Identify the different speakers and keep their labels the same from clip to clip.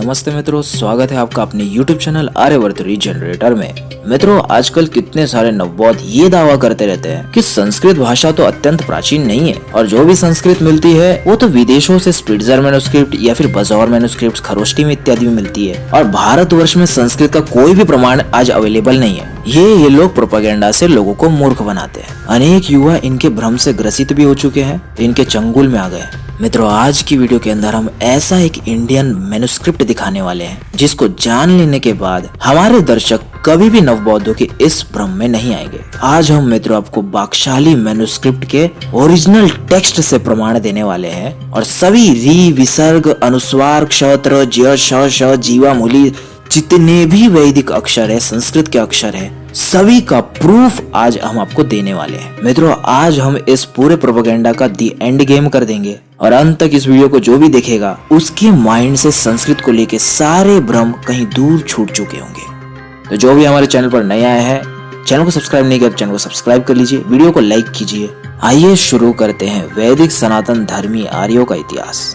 Speaker 1: नमस्ते मित्रों, स्वागत है आपका अपने YouTube चैनल आर्यवर्त रीजनरेटर में। मित्रों, आजकल कितने सारे नवबौद्ध ये दावा करते रहते हैं कि संस्कृत भाषा तो अत्यंत प्राचीन नहीं है और जो भी संस्कृत मिलती है वो तो विदेशों से स्पिट्जर मैन्युस्क्रिप्ट या फिर बजौर मैन्युस्क्रिप्ट खरोष्टी में इत्यादि में मिलती है और भारतवर्ष में संस्कृत का कोई भी प्रमाण आज अवेलेबल नहीं है। ये लोग प्रोपेगेंडा से लोगों को मूर्ख बनाते हैं। अनेक युवा इनके भ्रम से ग्रसित भी हो चुके हैं, इनके चंगुल में आ गए। मित्रों, आज की वीडियो के अंदर हम ऐसा एक इंडियन मैन्युस्क्रिप्ट दिखाने वाले हैं जिसको जान लेने के बाद हमारे दर्शक कभी भी नवबौद्धों के इस भ्रम में नहीं आएंगे। आज हम मित्रों आपको बाकशाली मैन्युस्क्रिप्ट के ओरिजिनल टेक्स्ट से प्रमाण देने वाले हैं और सभी री, विसर्ग, अनुस्वार, क्षत्र, ज्य, श, श, जीवा, मूली जितने भी वैदिक अक्षर है, संस्कृत के अक्षर है, सभी का प्रूफ आज हम आपको देने वाले हैं। मित्रों, आज हम इस पूरे प्रोपेगेंडा का दी एंड गेम कर देंगे और अंत तक इस वीडियो को जो भी देखेगा उसके माइंड से संस्कृत को लेके सारे भ्रम कहीं दूर छूट चुके होंगे। तो जो भी हमारे चैनल पर नए आए हैं, चैनल को सब्सक्राइब नहीं किया तो चैनल को सब्सक्राइब कर लीजिए, वीडियो को लाइक कीजिए। आइए शुरू करते हैं वैदिक सनातन धर्मी आर्यों का इतिहास।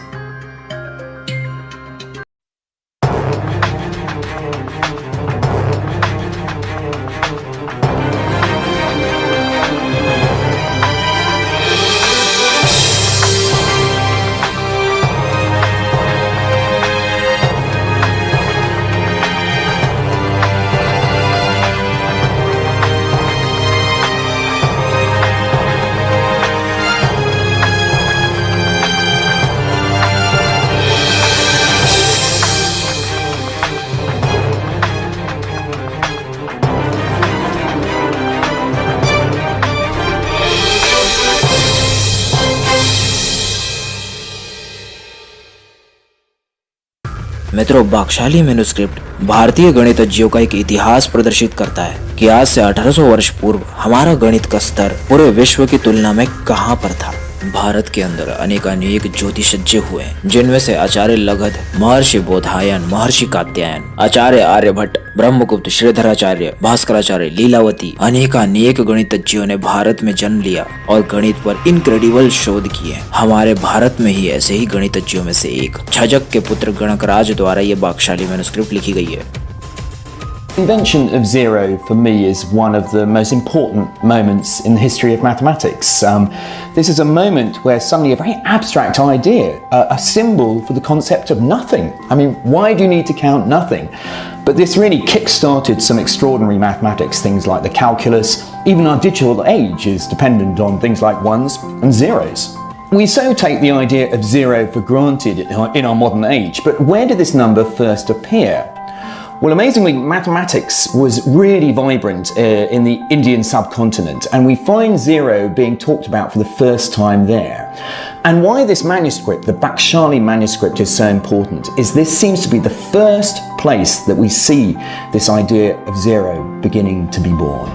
Speaker 1: मित्रों, बाकशाली मैन्युस्क्रिप्ट भारतीय गणितज्ञों का एक इतिहास प्रदर्शित करता है कि आज से 1800 वर्ष पूर्व हमारा गणित का स्तर पूरे विश्व की तुलना में कहां पर था। भारत के अंदर अनेक ज्योतिषज्ञ हुए, जिनमें से आचार्य लगध, महर्षि बोधायन, महर्षि कात्यायन, आचार्य आर्यभट्ट, ब्रह्मगुप्त, श्रीधराचार्य, भास्कराचार्य, लीलावती, अनेक गणितज्ञों ने भारत में जन्म लिया और गणित पर इनक्रेडिबल शोध किए। हमारे भारत में ही ऐसे ही गणितज्ञों में से एक छजक के पुत्र गणकराज द्वारा ये बाकशाली मैन्युस्क्रिप्ट लिखी गई है।
Speaker 2: The invention of zero for me is one of the most important moments in the history of mathematics. This is a moment where suddenly a very abstract idea, a symbol for the concept of nothing. I mean, why do you need to count nothing? But this really kick-started some extraordinary mathematics, things like the calculus. Even our digital age is dependent on things like ones and zeros. We so take the idea of zero for granted in our modern age, but where did this number first appear? Well, amazingly, mathematics was really vibrant in the Indian subcontinent, and we find zero being talked about for the first time there. And why this manuscript, the Bakhshali manuscript, is so important is this seems to be the first place that we see this idea of zero beginning to be born.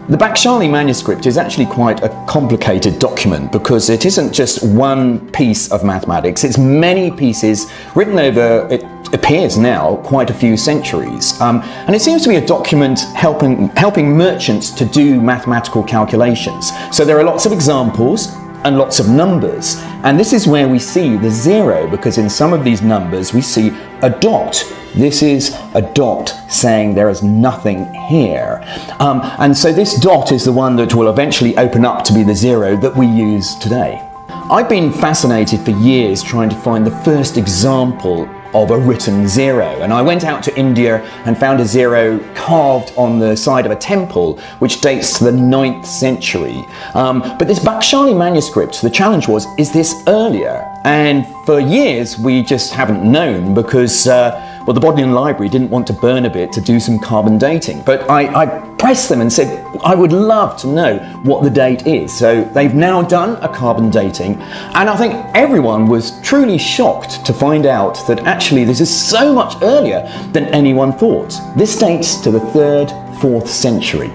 Speaker 2: The Bakhshali manuscript is actually quite a complicated document because it isn't just one piece of mathematics, it's many pieces written over, it appears now, quite a few centuries. And it seems to be a document helping merchants to do mathematical calculations. So there are lots of examples and lots of numbers. And this is where we see the zero, because in some of these numbers we see a dot. This is a dot saying there is nothing here. And so this dot is the one that will eventually open up to be the zero that we use today. I've been fascinated for years trying to find the first example of a written zero, and I went out to India and found a zero carved on the side of a temple which dates to the 9th century. But this Bakhshali manuscript, the challenge was, is this earlier? And for years we just haven't known because well, the Bodleian Library didn't want to burn a bit to do some carbon dating. But I pressed them and said, I would love to know what the date is. So they've now done a carbon dating. And I think everyone was truly shocked to find out that actually this is so much earlier than anyone thought. This dates to the 3rd, 4th century.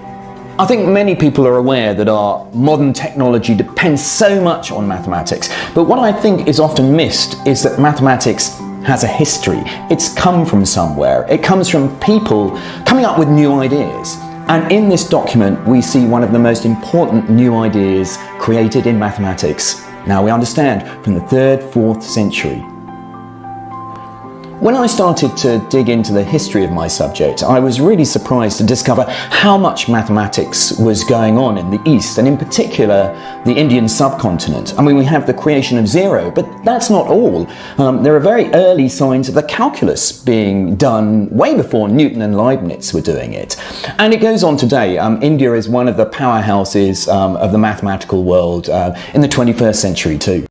Speaker 2: I think many people are aware that our modern technology depends so much on mathematics. But what I think is often missed is that mathematics has a history. It's come from somewhere. It comes from people coming up with new ideas. And in this document, we see one of the most important new ideas created in mathematics. Now we understand from the 3rd, 4th century. When I started to dig into the history of my subject, I was really surprised to discover how much mathematics was going on in the East, and in particular, the Indian subcontinent. I mean, we have the creation of zero, but that's not all. There are very early signs of the calculus being done way before Newton and Leibniz were doing it. And it goes on today. India is one of the powerhouses of the mathematical world in the 21st century too.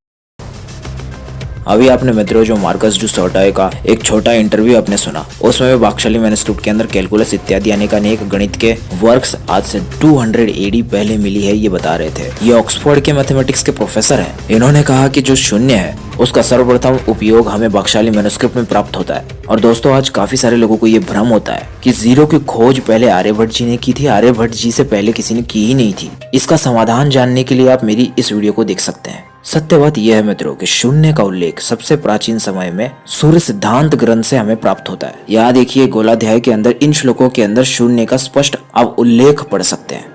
Speaker 1: अभी आपने मित्रों जो Marcus डुसॉर्टाय का एक छोटा interview आपने सुना, उसमें वे बाक्शाली मैन्युस्क्रिप्ट के अंदर कैलकुलस इत्यादि यानी अनेक गणित के वर्क्स आज से 200 एडी पहले मिली है ये बता रहे थे। ये ऑक्सफोर्ड के मैथमेटिक्स के प्रोफेसर हैं। इन्होंने कहा कि जो शून्य है उसका सर्वप्रथम उपयोग हमें बाक्शाली मैन्युस्क्रिप्ट में प्राप्त होता है। और दोस्तों आज काफी सारे लोगों को ये भ्रम होता है कि जीरो की खोज पहले आर्यभट्ट जी ने की थी, आर्यभट्ट जी से पहले किसी ने की ही नहीं थी। इसका समाधान जानने के लिए आप मेरी इस वीडियो को देख सकते हैं। सत्य बात यह है मित्रों कि शून्य का उल्लेख सबसे प्राचीन समय में सूर्य सिद्धांत ग्रंथ से हमें प्राप्त होता है। यहाँ देखिए गोलाध्याय के अंदर इन श्लोकों के अंदर शून्य का स्पष्ट आप उल्लेख पढ़ सकते हैं।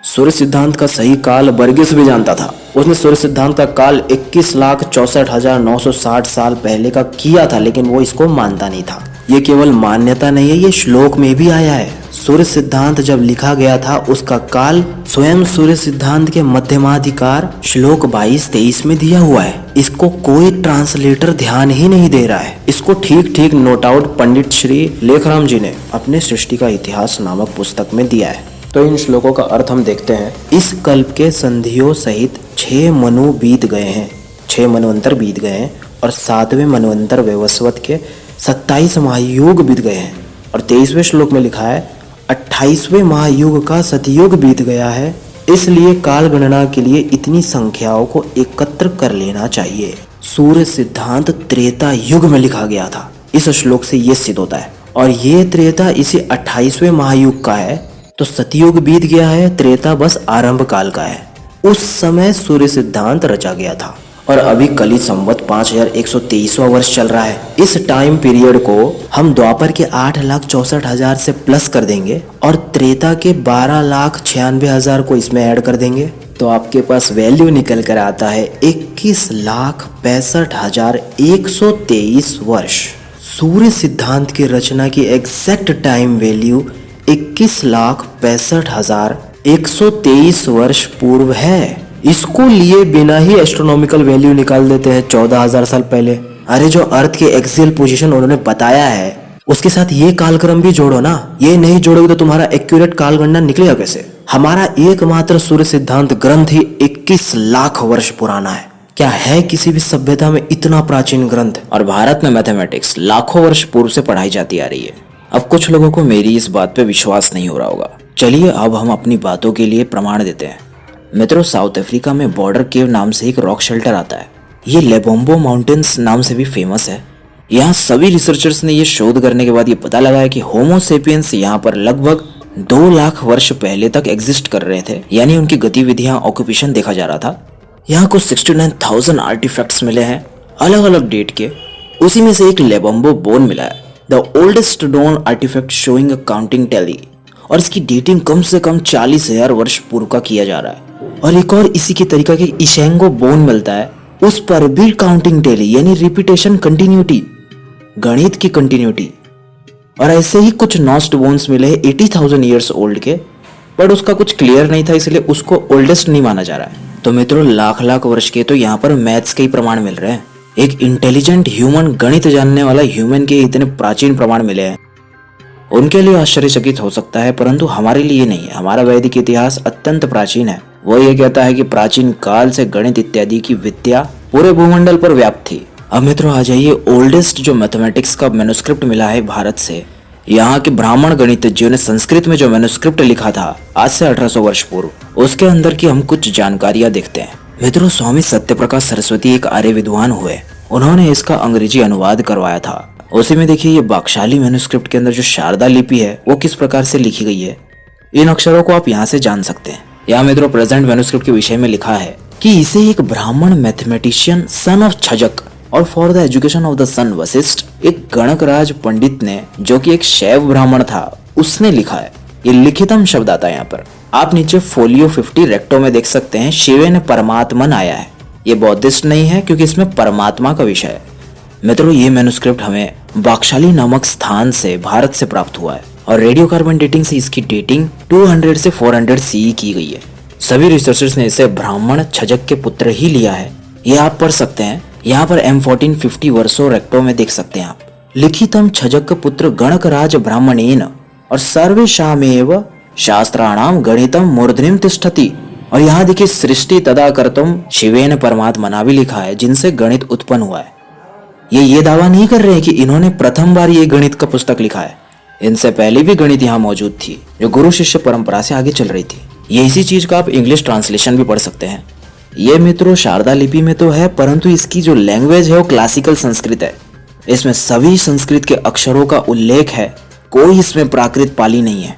Speaker 1: सूर्य सिद्धांत का सही काल बर्गिस भी जानता था। उसने सूर्य सिद्धांत का काल 21,64,960 साल पहले का किया था, लेकिन वो इसको मानता नहीं था। ये केवल मान्यता नहीं है, ये श्लोक में भी आया है। सूर्य सिद्धांत जब लिखा गया था उसका काल स्वयं सूर्य सिद्धांत के मध्यमाधिकार श्लोक 22-23 में दिया हुआ है। इसको कोई ट्रांसलेटर ध्यान ही नहीं दे रहा है। इसको ठीक ठीक नोट आउट पंडित श्री लेखराम जी ने अपने सृष्टि का इतिहास नामक पुस्तक में दिया है। तो इन श्लोकों का अर्थ हम देखते हैं। इस कल्प के संधियों सहित 6 मनु बीत गए हैं, 6 मनवंतर बीत गए हैं और 7वें मनवंतर वैवस्वत के 27 महायुग बीत गए हैं। और 23वें श्लोक में लिखा है 28वें महायुग का सतयुग बीत गया है, इसलिए काल गणना के लिए इतनी संख्याओं को एकत्र कर लेना चाहिए। सूर्य सिद्धांत त्रेता युग में लिखा गया था। इस श्लोक से ये सिद्ध होता है। और ये त्रेता इसी 28वें महायुग का है, तो सतयुग बीत गया है, त्रेता बस आरंभ काल का है। उस समय सूर्य सिद्धांत रचा गया था। और अभी कली संवत 5123वां वर्ष चल रहा है। इस टाइम पीरियड को हम द्वापर के 8,64,000 से प्लस कर देंगे और त्रेता के 12,96,000 को इसमें ऐड कर देंगे, तो आपके पास वैल्यू निकल कर आता है 21,65,123 वर्ष। सूर्य सिद्धांत की रचना की एग्जैक्ट टाइम वैल्यू 21,65,123 वर्ष पूर्व है। इसको लिए बिना ही एस्ट्रोनॉमिकल वैल्यू निकाल देते हैं 14,000 साल पहले। अरे जो अर्थ के एक्सियल पोजीशन उन्होंने बताया है उसके साथ ये कालक्रम भी जोड़ो ना। ये नहीं जोड़ोगे तो तुम्हारा एक्यूरेट काल गणना निकलेगा कैसे? हमारा एकमात्र सूर्य सिद्धांत ग्रंथ ही 21 लाख वर्ष पुराना है। क्या है किसी भी सभ्यता में इतना प्राचीन ग्रंथ? और भारत में मैथमेटिक्स लाखों वर्ष पूर्व से पढ़ाई जाती आ रही है। अब कुछ लोगों को मेरी इस बात पे विश्वास नहीं हो रहा होगा। चलिए अब हम अपनी बातों के लिए प्रमाण देते हैं। मित्रों साउथ अफ्रीका में बॉर्डर केव नाम से एक रॉक शेल्टर आता है। ये लेबोम्बो माउंटेन्स नाम से भी फेमस है। यहाँ सभी रिसर्चर्स ने ये शोध करने के बाद ये पता लगाया कि होमो सेपियंस यहाँ पर लगभग 2 लाख वर्ष पहले तक एग्जिस्ट कर रहे थे, यानी उनकी गतिविधियां ऑक्यूपेशन देखा जा रहा था। यहाँ कुछ 69,000 आर्टिफैक्ट्स मिले हैं अलग अलग डेट के। उसी में से एक लेबोम्बो बोन मिला है, the oldest known artifact showing a counting tally, और इसकी डेटिंग कम से कम 40,000 वर्ष पूर्व का किया जा रहा है। और एक और इसी की तरीका के इशेंगो बोन मिलता है, उस पर भी काउंटिंग टैली यानी रिपीटेशन कंटिन्यूटी, गणित की कंटिन्यूटी। और ऐसे ही कुछ नॉस्ट बोन्स मिले 80,000 ईयर्स ओल्ड के, बट उसका कुछ क्लियर नहीं था इसलिए उसको ओल्डेस्ट नहीं माना जा रहा है। तो मित्रों लाख लाख वर्ष के तो यहाँ पर मैथ्स के ही प्रमाण मिल रहे हैं। एक इंटेलिजेंट ह्यूमन, गणित जानने वाला ह्यूमन के इतने प्राचीन प्रमाण मिले हैं, उनके लिए आश्चर्यचकित हो सकता है, परंतु हमारे लिए नहीं है। हमारा वैदिक इतिहास अत्यंत प्राचीन है। वो ये कहता है कि प्राचीन काल से गणित इत्यादि की विद्या पूरे भूमंडल पर व्याप्त थी। अब मित्रों आ जाइए ओल्डेस्ट जो मैथमेटिक्स का मैन्युस्क्रिप्ट मिला है भारत से। यहाँ के ब्राह्मण गणितज्ञों ने संस्कृत में जो मैन्युस्क्रिप्ट लिखा था आज से 1800 वर्ष पूर्व, उसके अंदर की हम कुछ जानकारियां देखते हैं। मित्रों स्वामी सत्यप्रकाश सरस्वती एक आर्य विद्वान हुए, उन्होंने इसका अंग्रेजी अनुवाद करवाया था। उसी में देखिए ये बाक्शाली मैन्युस्क्रिप्ट के अंदर जो शारदा लिपि है वो किस प्रकार से लिखी गई है, इन अक्षरों को आप यहाँ से जान सकते हैं। यहाँ मित्रों प्रेजेंट मैन्युस्क्रिप्ट के विषय में लिखा है कि इसे एक ब्राह्मण मैथमेटिशियन सन ऑफ छजक और for the education of the son Vashishtha, एक गणकराज पंडित ने, जो कि एक शैव ब्राह्मण था, उसने लिखा है। ये लिखितम शब्द आता है यहाँ पर। आप नीचे फोलियो 50 रेक्टो में देख सकते हैं शिवे ने परमात्मन आया है। ये बौद्धिस्ट नहीं है क्योंकि इसमें परमात्मा का विषय है। मित्रों ये मैन्युस्क्रिप्ट हमें बाकशाली नामक स्थान से भारत से प्राप्त हुआ है और रेडियो कार्बन डेटिंग से इसकी डेटिंग 200 से 400 CE की गई है। सभी रिसर्चर्स ने इसे ब्राह्मण छजक के पुत्र ही लिया है। ये आप पढ़ सकते हैं, यहाँ पर M1450 वर्षो रेक्टो में देख सकते हैं आप। लिखितम छजक पुत्र गणकराज ब्राह्मणेन और सर्वेषामेव शास्त्राणाम गणितम मूर्धनिम तिष्ठति। और यहाँ देखिए सृष्टि तदा कर्तुम शिवेन परमात्मना भी लिखा है, जिनसे गणित उत्पन्न हुआ है। ये दावा नहीं कर रहे हैं कि इन्होंने प्रथम बार ये गणित का पुस्तक लिखा है। इनसे पहले भी गणित यहाँ मौजूद थी जो गुरु शिष्य परंपरा से आगे चल रही थी। ये इसी चीज का आप इंग्लिश ट्रांसलेशन भी पढ़ सकते हैं। ये मित्रों शारदा लिपि में तो है, परंतु इसकी जो लैंग्वेज है वो क्लासिकल संस्कृत है। इसमें सभी संस्कृत के अक्षरों का उल्लेख है, कोई इसमें प्राकृत पाली नहीं है।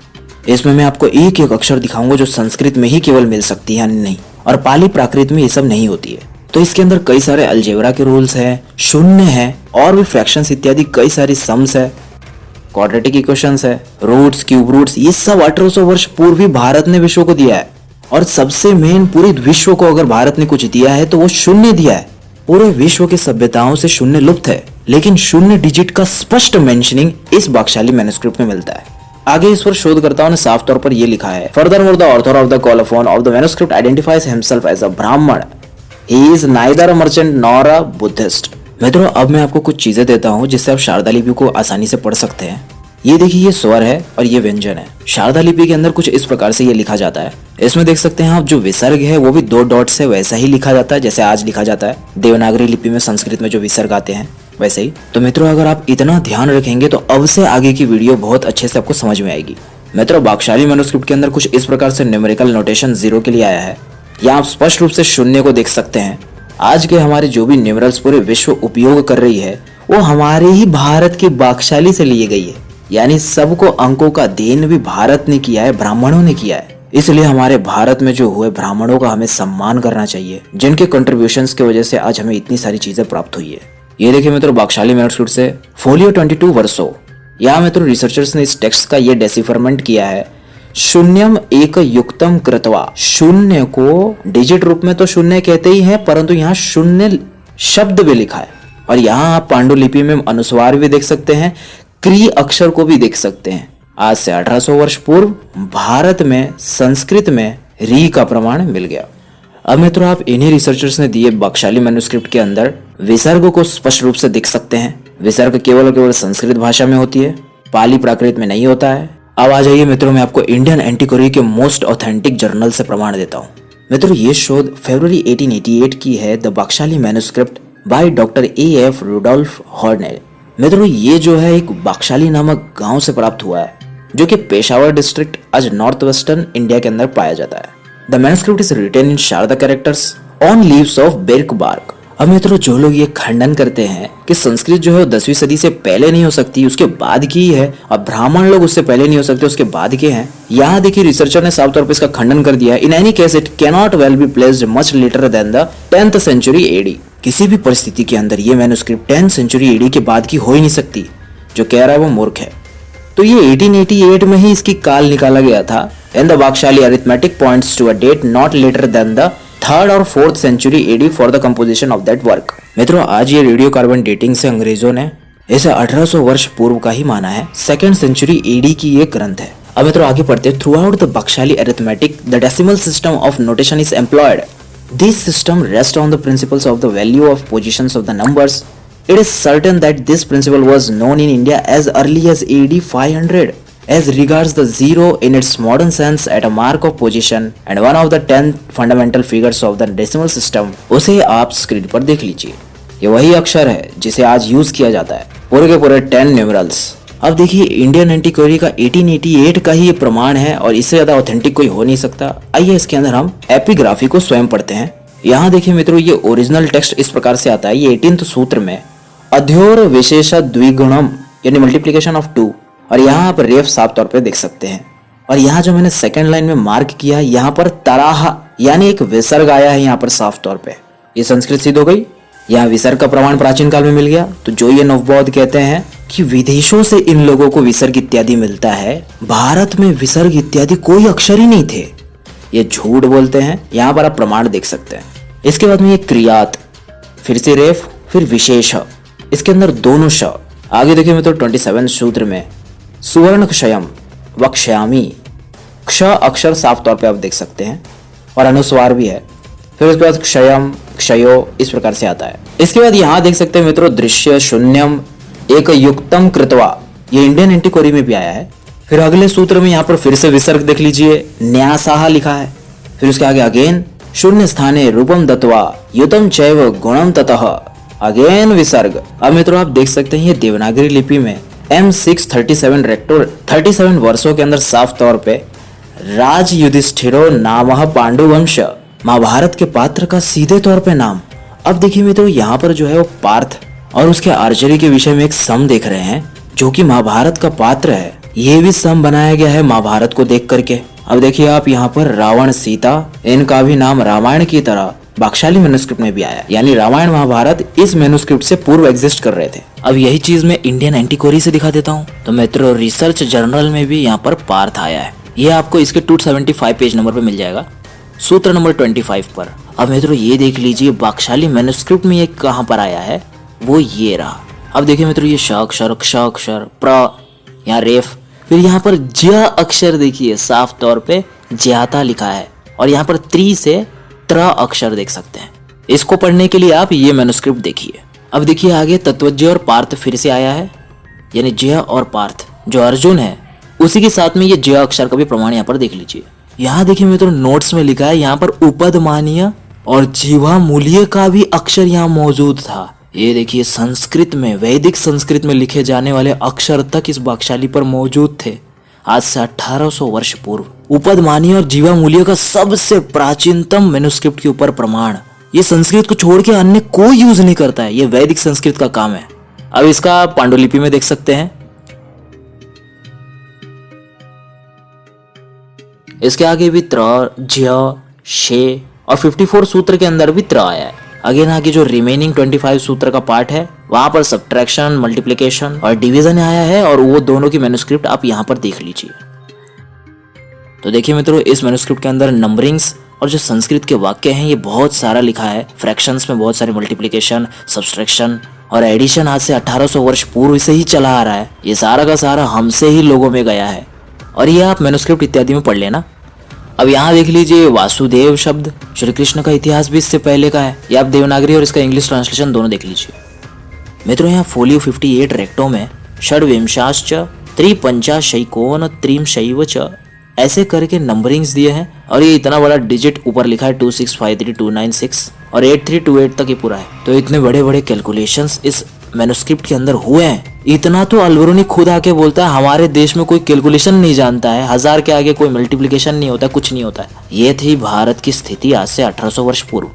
Speaker 1: इसमें मैं आपको एक एक अक्षर दिखाऊंगा जो संस्कृत में ही केवल मिल सकती है, अन्य नहीं। और पाली प्राकृत में ये सब नहीं होती है। तो इसके अंदर कई सारे अलजेब्रा के रूल्स हैं, शून्य है और भी फ्रैक्शंस इत्यादि कई सारी सम्स है, क्वाड्रेटिक इक्वेशंस है, रूट्स, क्यूब रूट्स। ये सब 1800 वर्ष पूर्व भी भारत ने विश्व को दिया है। और सबसे मेन, पूरी विश्व को अगर भारत ने कुछ दिया है तो वो शून्य दिया है। पूरे विश्व की सभ्यताओं से शून्य लुप्त है, लेकिन शून्य डिजिट का स्पष्ट मेंशनिंग इस बाकशाली मैन्युस्क्रिप्ट में मिलता है। आगे इस पर शोधकर्ताओं ने साफ तौर पर यह लिखा है, furthermore the author of the colophon of the manuscript identifies himself as a Brahmin. He is neither a merchant nor a Buddhist. मित्रों अब मैं आपको कुछ चीजें देता हूँ जिससे आप शारदा लिपि को आसानी से पढ़ सकते हैं। ये देखिए, ये स्वर है और ये व्यंजन है। शारदा लिपि के अंदर कुछ इस प्रकार से ये लिखा जाता है। इसमें देख सकते हैं आप, जो विसर्ग है वो भी 2 डॉट से वैसा ही लिखा जाता है जैसे आज लिखा जाता है देवनागरी लिपि में, संस्कृत में जो विसर्ग आते हैं वैसे ही। तो मित्रों अगर आप इतना ध्यान रखेंगे तो अब से आगे की वीडियो बहुत अच्छे से आपको समझ में आएगी। मित्रों बाकशाली मैन्युस्क्रिप्ट के अंदर कुछ इस प्रकार से न्यूमेरिकल नोटेशन 0 के लिए आया है। यहाँ आप स्पष्ट रूप से शून्य को देख सकते हैं। आज के हमारे जो भी न्यूमरल्स पूरे विश्व उपयोग कर रही है वो हमारे ही भारत की बाकशाली से लिए गई है। यानी सबको अंकों का देन भी भारत ने किया है, ब्राह्मणों ने किया है। इसलिए हमारे भारत में जो हुए ब्राह्मणों का हमें सम्मान करना चाहिए, जिनके कंट्रीब्यूशंस की वजह से आज हमें इतनी सारी चीजें प्राप्त हुई है। ये देखिए मित्रों बाकशाली मैन्युस्क्रिप्ट से फोलियो 22 वर्षो। यहाँ मित्रों रिसर्चर्स ने इस टेक्स्ट का ये डेसिफरमेंट किया है, शून्यम एक युक्तम कृत्वा। शून्य को डिजिट रूप में तो शून्य कहते ही हैं, परंतु यहाँ शून्य शब्द भी लिखा है। और यहाँ आप पांडुलिपि में अनुस्वार भी देख सकते हैं, क्री अक्षर को भी देख सकते हैं। आज से 1800 वर्ष पूर्व भारत में संस्कृत में री का प्रमाण मिल गया। अब मित्रों आप इन्हीं रिसर्चर्स ने दिए बाकशाली मैन्युस्क्रिप्ट के अंदर विसर्ग को स्पष्ट रूप से देख सकते हैं। विसर्ग केवल और केवल संस्कृत भाषा में होती है, पाली प्राकृत में नहीं होता है। अब आ जाइए मित्रों, मैं आपको इंडियन एंटीक्वेरी के मोस्ट ऑथेंटिक जर्नल से प्रमाण देता हूँ। मित्रों ये शोध फरवरी 1888 की है, the Bakhshali manuscript by doctor A.F. Rudolf Hoernle. मित्रों ये जो है एक बाकशाली नामक गांव से प्राप्त हुआ है, जो कि पेशावर डिस्ट्रिक्ट आज नॉर्थ वेस्टर्न इंडिया के अंदर पाया जाता है। The manuscript is written in Sharada characters on leaves of birch bark. अब मित्रों जो लोग ये खंडन करते हैं कि संस्कृत जो है 10वीं सदी से पहले नहीं हो सकती, उसके बाद की है, और ब्राह्मण लोग उससे पहले नहीं हो सकते, उसके बाद के हैं, यहाँ देखिए रिसर्चर ने साफ तौर पर इसका खंडन कर दिया है। In any case it cannot well be placed much later than the 10th century AD। किसी भी परिस्थिति के अंदर ये मैन्युस्क्रिप्ट 10th century AD के बाद की हो ही नहीं सकती। जो कह रहा है वो मूर्ख है। तो ये 1888 में ही इसकी काल निकाला गया था। And the Bakhshali arithmetic points to a date not later than the 3rd और 4th century AD for the composition of that work. मित्रों आज ये रेडियो कार्बन डेटिंग से अंग्रेजों ने इसे 1800 वर्ष पूर्व का ही माना है। 2nd century AD की ये ग्रंथ है। अब मित्रों आगे पढ़ते हैं। Throughout the Bakhshali arithmetic the decimal system of notation is employed. This system rests on the principles of the value of positions of the numbers. It is certain that this principle was known in India as early as AD 500. As regards the zero in its modern sense at a mark of position and one of the 10 fundamental figures of the decimal system, उसे आप screen पर देख लीजिए। ये वही अक्षर है जिसे आज यूज किया जाता है, पूरे के पूरे 10 न्यूमरल्स। अब देखिए इंडियन एंटीक्वेरी का 1888 का ही ये प्रमाण है और इससे ज्यादा ऑथेंटिक कोई हो नहीं सकता। आइए इसके अंदर हम एपिग्राफी को स्वयं पढ़ते हैं। यहाँ देखिए मित्रों ये ओरिजिनल टेक्स्ट इस प्रकार से आता है। ये 18th सूत्र में अध्योर विशेष द्विगुणम यानी मल्टीप्लीकेशन ऑफ 2, और यहाँ आप रेफ साफ तौर पे देख सकते हैं। और यहाँ जो मैंने सेकंड लाइन में मार्क किया, यहाँ पर तराह यानी एक विसर्ग आया है यहाँ पर साफ तौर पे। ये संस्कृत सिद्ध हो गई। यहाँ विसर्ग का प्रमाण प्राचीन काल में मिल गया। तो जो ये नवबौद्ध कहते हैं कि विदेशों से इन लोगों को विसर्ग इत्यादि मिलता है, भारत में विसर्ग इत्यादि कोई अक्षर ही नहीं थे, ये झूठ बोलते हैं। यहाँ पर आप प्रमाण देख सकते हैं। इसके बाद में ये क्रियात, फिर से रेफ, फिर विशेष, इसके अंदर दोनों श। आगे देखिए मित्रों 27 सूत्र में सुवर्ण क्षयम वक्ष्यामी, क्ष अक्षर साफ तौर पे आप देख सकते हैं और अनुस्वार भी है। फिर उसके बाद क्षयम क्षयो इस प्रकार से आता है। इसके बाद यहाँ देख सकते हैं मित्रों दृश्य शून्यम एक युक्तम कृतवा, ये इंडियन एंटीक्वेरी में भी आया है। फिर अगले सूत्र में यहाँ पर फिर से विसर्ग देख लीजिए, न्यासाहा लिखा है। फिर उसके आगे अगेन शून्य स्थाने रूपम दत्वा युतम चैव गुणम ततः, अगेन विसर्ग। अब मित्रों आप देख सकते हैं ये देवनागरी लिपि में M637 रेक्टो 37 वर्षों के अंदर साफ तौर पे राज युधिष्ठिरो नामः पांडुवंश, महाभारत के पात्र का सीधे तौर पे नाम। अब देखिए मित्रों यहाँ पर जो है वो पार्थ और उसके आर्चरी के विषय में एक सम देख रहे हैं जो कि महाभारत का पात्र है। ये भी सम बनाया गया है महाभारत को देख करके। अब देखिए आप यहाँ पर रावण सीता, इनका भी नाम रामायण की तरह बाकशाली मैन्युस्क्रिप्ट में भी आया, यानी रामायण महाभारत इस मैन्युस्क्रिप्ट से पूर्व एग्जिस्ट कर रहे थे। अब यही चीज मैं इंडियन एंटीक्वेरी से दिखा देता हूँ। तो मित्रों रिसर्च जर्नल में भी यहाँ पर पार्थ आया है, ये आपको इसके 275 पेज नंबर पे मिल जाएगा, सूत्र नंबर 25 पर। अब मित्रों ये देख लीजिए बाकशाली मैन्युस्क्रिप्ट में ये कहाँ पर आया है, वो ये रहा। अब देखिए मित्रों ये श अक्षर, क्ष अक्षर, प्र, यहाँ रेफ, फिर यहाँ पर ज अक्षर देखिए साफ तौर पे ज्याता लिखा है और यहाँ पर त्रि से त्र अक्षर देख सकते हैं। इसको पढ़ने के लिए आप ये मैन्युस्क्रिप्ट देखिए। अब देखिए आगे तत्वज्ञ और पार्थ फिर से आया है, यानी ज और पार्थ जो अर्जुन है उसी के साथ में ये ज अक्षर का भी प्रमाण यहाँ पर देख लीजिए। यहाँ देखिए मित्रों नोट्स में लिखा है यहाँ पर उपदमानीय और जीवा मूल्य का भी अक्षर यहाँ मौजूद था। ये देखिए संस्कृत में, वैदिक संस्कृत में लिखे जाने वाले अक्षर तक इस बाकशाली पर मौजूद थे आज से 1800 वर्ष पूर्व। उपदमानीय और जीवा मूल्य का सबसे प्राचीनतम मैन्युस्क्रिप्ट के ऊपर प्रमाण। ये संस्कृत को छोड़ के अन्य कोई यूज नहीं करता है, ये वैदिक संस्कृत का काम है। अब इसका पांडुलिपि में देख सकते हैं। इसके आगे भी त्र, ज्य, शे और 54 सूत्र के अंदर भी त्र आया है। अगेन आगे जो रिमेनिंग 25 सूत्र का पार्ट है वहां पर सब्ट्रैक्शन, मल्टीप्लिकेशन और डिवीजन आया है और वो दोनों की मैन्युस्क्रिप्ट आप यहाँ पर देख लीजिए। तो देखिए मित्रों इस मैन्युस्क्रिप्ट के अंदर नंबरिंग्स और जो संस्कृत के वाक्य हैं ये बहुत सारा लिखा है। फ्रैक्शंस में बहुत सारे मल्टीप्लिकेशन, सब्ट्रैक्शन और एडिशन आज से 1800 वर्ष पूर्व से ही चला आ रहा है। ये सारा का सारा हमसे ही लोगों में गया है और ये आप मैन्युस्क्रिप्ट इत्यादि में पढ़ लेना। अब यहाँ देख लीजिए वासुदेव शब्द, श्री कृष्ण का इतिहास भी इससे पहले का है। ये आप देवनागरी और इसका इंग्लिश ट्रांसलेशन दोनों देख लीजिए। मित्रों यहाँ फोलियो 58 रेक्टो में षड्विंशाश्च त्रिपंचाशैकोन त्रिम शैव च ऐसे करके नंबरिंग्स दिए हैं और ये इतना बड़ा डिजिट ऊपर लिखा है 2653296 और 8328 तक ये पूरा है। तो इतने बड़े बड़े कैलकुलेशंस इस मैन्युस्क्रिप्ट के अंदर हुए हैं। इतना तो अलबरूनी खुद आके बोलता है हमारे देश में कोई कैलकुलेशन नहीं जानता है, 1000 के आगे कोई मल्टीप्लिकेशन नहीं होता, कुछ नहीं होता है। ये थी भारत की स्थिति आज से 1800 वर्ष पूर्व।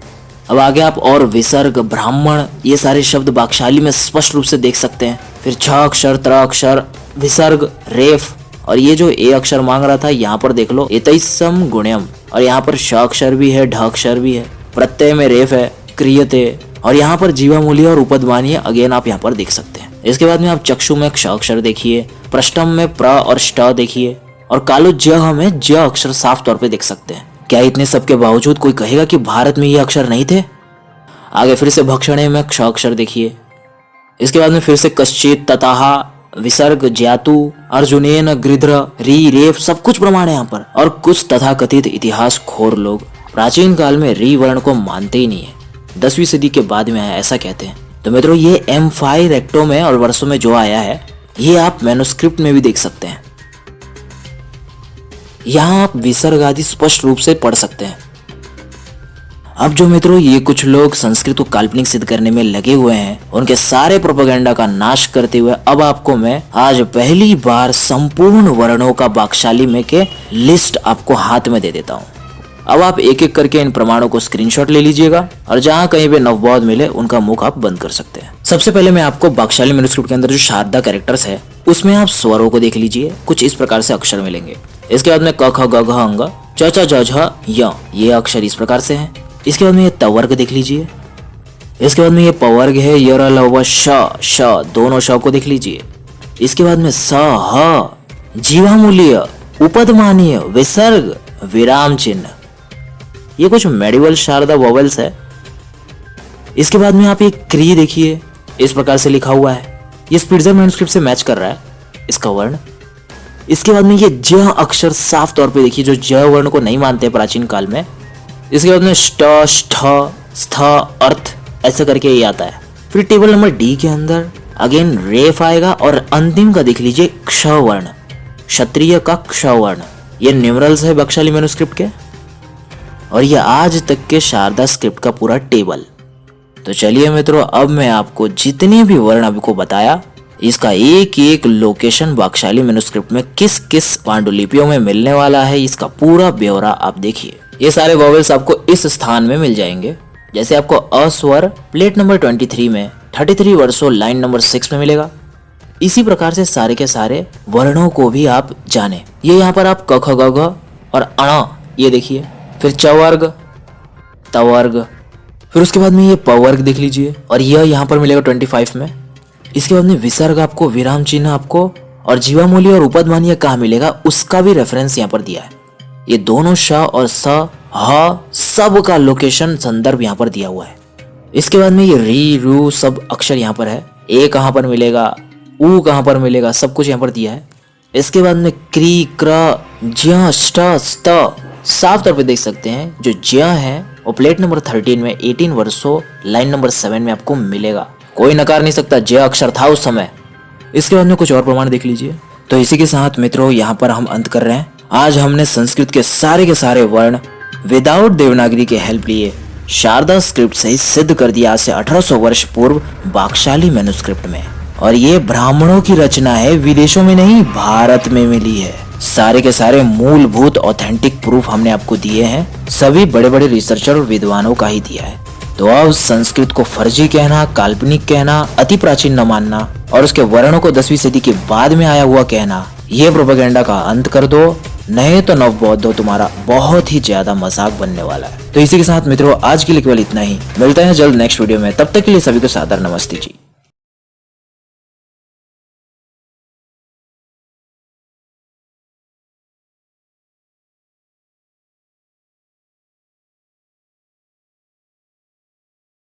Speaker 1: अब आगे आप और विसर्ग, ब्राह्मण ये सारे शब्द बाकशाली में स्पष्ट रूप से देख सकते हैं। फिर छ अक्षर, त्र अक्षर, विसर्ग, रेफ और ये जो ए अक्षर मांग रहा था यहाँ पर देख लो एतैसम गुण्यम और यहाँ पर श अक्षर भी है, ढ अक्षर भी है, प्रत्यय में रेफ है, क्रियते और यहाँ पर जीवामूल्य और उपदमानीय अगेन आप यहाँ पर देख सकते हैं। इसके बाद में आप चक्षु में क्ष अक्षर देखिए, पृष्ठम में प्र और ष्ट देखिए और कालो ज में ज अक्षर साफ तौर पे देख सकते हैं। क्या इतने सब के बावजूद कोई कहेगा कि भारत में ये अक्षर नहीं थे? आगे फिर से भक्षणे में क्ष अक्षर देखिए। इसके बाद में फिर से कश्चित, तताहा, विसर्ग, ज्यातु, अर्जुनेन, गृध्र, री, रेफ सब कुछ प्रमाण है यहाँ पर। और कुछ तथाकथित इतिहास खोर लोग प्राचीन काल में री वर्ण को मानते ही नहीं है, 10वीं सदी के बाद में आया ऐसा कहते हैं। तो मित्रों ये M5 रेक्टो में और वर्षों में जो आया है ये आप मैन्युस्क्रिप्ट में भी देख सकते हैं। यहाँ आप विसर्ग आदि स्पष्ट रूप से पढ़ सकते हैं। अब जो मित्रों ये कुछ लोग संस्कृत को काल्पनिक सिद्ध करने में लगे हुए हैं, उनके सारे प्रोपेगेंडा का नाश करते हुए अब आपको मैं आज पहली बार संपूर्ण वर्णों का बाकशाली में के लिस्ट आपको हाथ में दे देता हूँ। अब आप एक एक करके इन प्रमाणों को स्क्रीनशॉट ले लीजिएगा और जहाँ कहीं पे नवबोध मिले उनका मुख आप बंद कर सकते हैं। सबसे पहले मैं आपको बाकशाली मैन्युस्क्रिप्ट के अंदर जो शारदा कैरेक्टर्स है उसमें आप स्वरों को देख लीजिए, कुछ इस प्रकार से अक्षर मिलेंगे। इसके बाद में क ख ग घ अंग, च च ज झ य ये अक्षर इस प्रकार से हैं। इसके बाद में ये तवर्ग देख लीजिए। इसके बाद में ये पवर्ग है, य र ल व श दोनों श को देख लीजिए। इसके बाद में स ह जीवामूल्य, उपदमानीय, विसर्ग, विराम चिन्ह, ये कुछ मेडिवल शारदा वोवेल्स है। इसके बाद में आप एक क्री देखिए, इस प्रकार से लिखा हुआ है। ये स्पिट्जर मैन्युस्क्रिप्ट से मैच कर रहा है इसका वर्ण। इसके बाद में ये ज अक्षर साफ तौर पे देखिए, जो ज वर्ण को नहीं मानते प्राचीन काल में। इसके बाद में ष्ट, ष्ठ, स्थ, अर्थ ऐसा करके ये आता है। फिर टेबल नंबर डी के अंदर अगेन रेफ आएगा और अंतिम का देख लीजिए क्ष वर्ण, क्षत्रिय का क्ष वर्ण। ये न्यूमरल्स है बख्शाली मैन्युस्क्रिप्ट के और ये आज तक के शारदा स्क्रिप्ट का पूरा टेबल। तो चलिए मित्रों, अब मैं आपको जितने भी वर्ण आपको बताया इसका एक एक लोकेशन बख्शाली मैन्युस्क्रिप्ट में किस किस पांडुलिपियों में मिलने वाला है, इसका पूरा ब्यौरा आप देखिए। ये सारे वॉवेल्स आपको इस स्थान में मिल जाएंगे। जैसे आपको अ स्वर प्लेट नंबर 23 में 33 वर्षों लाइन नंबर 6 में मिलेगा। इसी प्रकार से सारे के सारे वर्णों को भी आप जाने। ये यहाँ पर आप क ख ग घ और अण ये देखिए, फिर च वर्ग, त वर्ग, फिर उसके बाद में ये प वर्ग देख लीजिए और यह यहाँ पर मिलेगा 25 में। इसके बाद में विसर्ग आपको, विराम चिन्ह आपको और जीवामूली और उपदमानीय कहाँ मिलेगा उसका भी रेफरेंस यहाँ पर दिया है। ये दोनों श और स, ह सब का लोकेशन संदर्भ यहाँ पर दिया हुआ है। इसके बाद में ये री, रू सब अक्षर यहाँ पर है। ए कहाँ पर मिलेगा, ऊ कहाँ पर मिलेगा, सब कुछ यहाँ पर दिया है। इसके बाद में क्री, क्र, ज्य, ष्ट, स्त साफ तौर पे देख सकते हैं। जो ज्य है वो प्लेट नंबर 13 में 18 वर्षों लाइन नंबर 7 में आपको मिलेगा। कोई नकार नहीं सकता, ज्य अक्षर था उस समय। इसके बाद में कुछ और प्रमाण देख लीजिए। तो इसी के साथ मित्रों यहाँ पर हम अंत कर रहे हैं। आज हमने संस्कृत के सारे वर्ण विदाउट देवनागरी के हेल्प लिए शारदा स्क्रिप्ट से ही सिद्ध कर दिया आज से 1800 वर्ष पूर्व बख्शाली मैन्युस्क्रिप्ट में। और ये ब्राह्मणों की रचना है, विदेशों में नहीं भारत में मिली है। सारे के सारे मूलभूत ऑथेंटिक प्रूफ हमने आपको दिए हैं, सभी बड़े बड़े रिसर्चर और विद्वानों का ही दिया है। तो अब संस्कृत को फर्जी कहना, काल्पनिक कहना, अति प्राचीन न मानना और उसके वर्णों को 10वीं सदी के बाद में आया हुआ कहना, ये प्रोपेगेंडा का अंत कर दो, नहीं तो नवबौद्धों तुम्हारा बहुत ही ज्यादा मजाक बनने वाला है। तो इसी के साथ मित्रों आज के लिए केवल इतना ही। मिलते हैं जल्द नेक्स्ट वीडियो में, तब तक के लिए सभी को सादर नमस्ते जी।